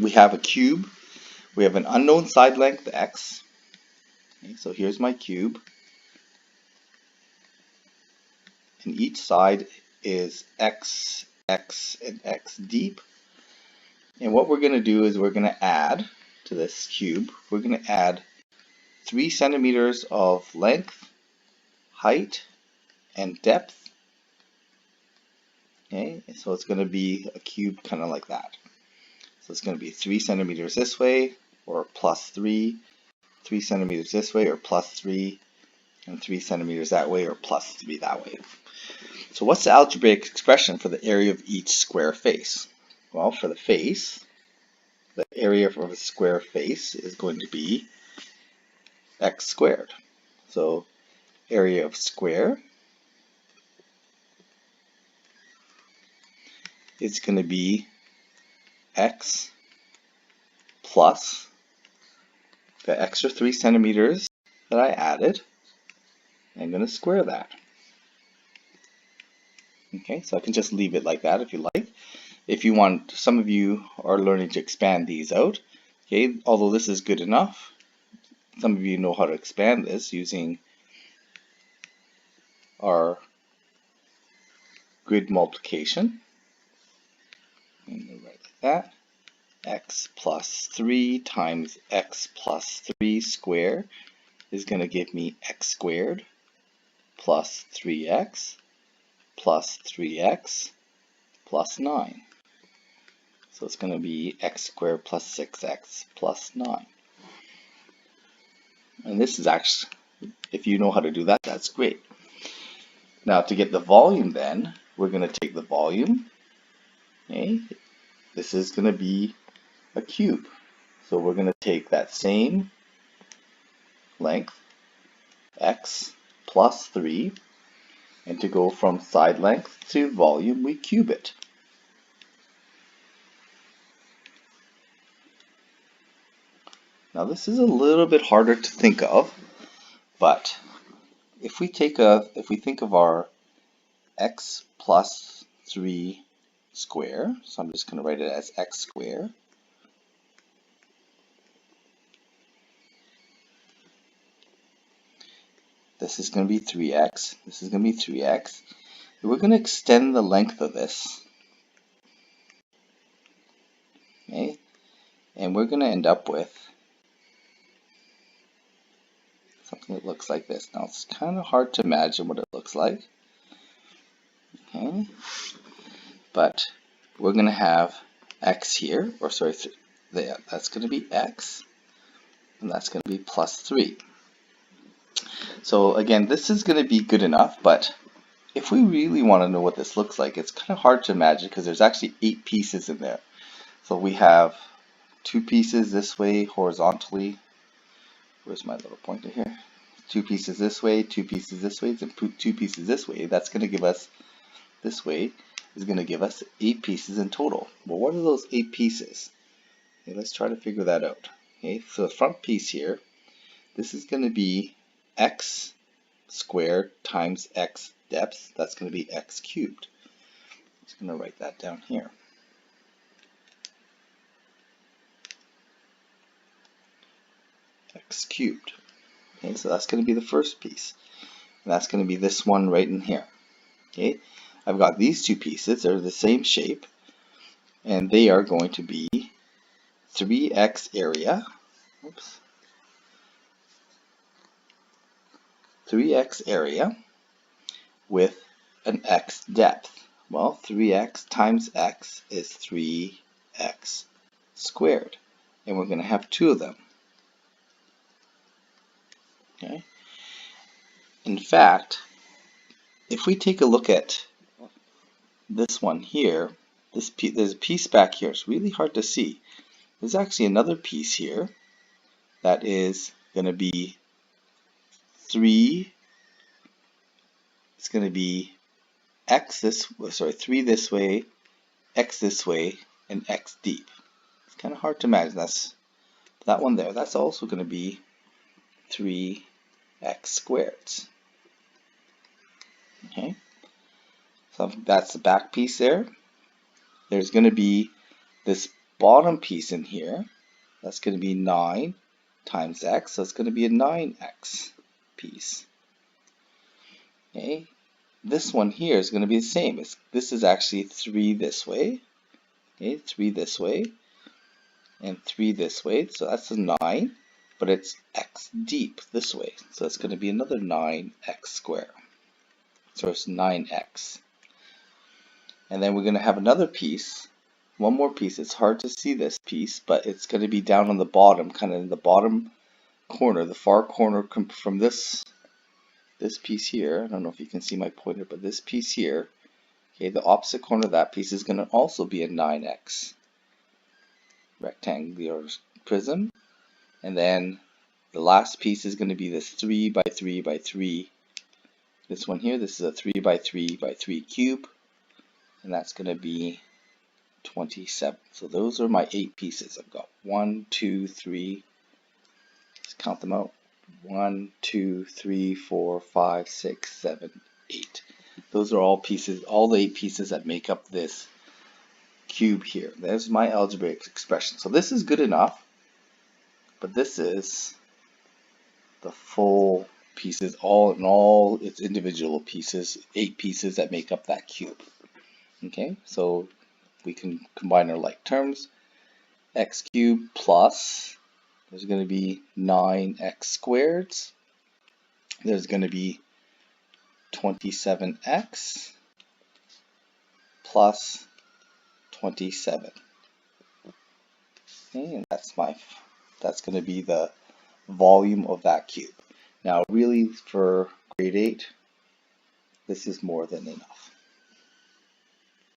we have a cube. We have an unknown side length x. Okay, so here's my cube. And each side is x, x, and x deep. And what we're going to do is we're going to add to this cube, we're going to add 3 centimeters of length, height, and depth. Okay, so it's going to be a cube kind of like that. So it's going to be 3 centimeters this way, or plus 3, 3 centimeters this way, or plus 3, and 3 centimeters that way, or plus 3 that way. So what's the algebraic expression for the area of each square face? Well, for the face, the area of a square face is going to be x squared. So area of square is going to be x plus the extra 3 centimeters that I added. I'm going to square that. Okay, so I can just leave it like that if you like. If you want, some of you are learning to expand these out. Okay, although this is good enough, some of you know how to expand this using our grid multiplication. And we'll write like that. X plus 3 times x plus 3 squared is going to give me x squared plus 3x plus 3x plus 9. So it's going to be x squared plus 6x plus 9. And this is actually, if you know how to do that, that's great. Now to get the volume then, we're going to take the volume. Okay, this is going to be a cube. So we're going to take that same length, x plus 3, and to go from side length to volume, we cube it. Now this is a little bit harder to think of, but if we think of our x plus 3 square, so I'm just going to write it as x squared. This is going to be 3x. This is going to be 3x. And we're going to extend the length of this. Okay? And we're going to end up with something that looks like this. Now it's kind of hard to imagine what it looks like. Okay? But we're going to have x here, or sorry, that's going to be x, and that's going to be plus 3. So again, this is going to be good enough, but if we really want to know what this looks like, it's kind of hard to imagine because there's actually 8 pieces in there. So we have 2 pieces this way horizontally. Where's my little pointer here? 2 pieces this way, 2 pieces this way, and 2 pieces this way. That's going to give us, this way is going to give us 8 pieces in total. Well, what are those 8 pieces? Okay, let's try to figure that out. Okay, so the front piece here, this is going to be x squared times x depth. That's going to be x cubed. I'm just going to write that down here. X cubed. Okay, so that's going to be the first piece. And that's going to be this one right in here. Okay, I've got these 2 pieces. They're the same shape. And they are going to be 3x area. Oops. 3x area with an x depth. Well, 3x times x is 3x squared. And we're going to have 2 of them. Okay. In fact, if we take a look at this one here, there's a piece back here. It's really hard to see. There's actually another piece here that is going to be 3. It's going to be x this way, sorry, 3 this way, x this way, and x deep. It's kind of hard to imagine. That's that one there. That's also going to be 3x squared. Okay, so that's the back piece there. There's going to be this bottom piece in here, that's going to be 9 times x, so it's going to be a 9x piece. Okay, this one here is going to be the same. This is actually 3 this way, okay, 3 this way, and 3 this way, so that's a 9, but it's x deep this way, so it's going to be another 9x squared. So it's 9x. And then we're going to have another piece, one more piece. It's hard to see this piece, but it's going to be down on the bottom, kind of in the bottom corner, the far corner from this piece here. I don't know if you can see my pointer, but this piece here, okay, the opposite corner of that piece is going to also be a 9x rectangular prism. And then the last piece is going to be this 3 by 3 by 3. This one here, this is a 3 by 3 by 3 cube, and that's going to be 27. So those are my 8 pieces. I've got 1, 2, 3. Let's count them out. 1, 2, 3, 4, 5, 6, 7, 8. Those are all pieces, all the 8 pieces that make up this cube here. There's my algebraic expression. So this is good enough, but this is the full pieces, all its individual pieces, 8 pieces that make up that cube. Okay, so we can combine our like terms. X cubed plus, there's going to be 9x squared. There's going to be 27x plus 27. Okay, and that's going to be the volume of that cube. Now, really, for grade 8, this is more than enough.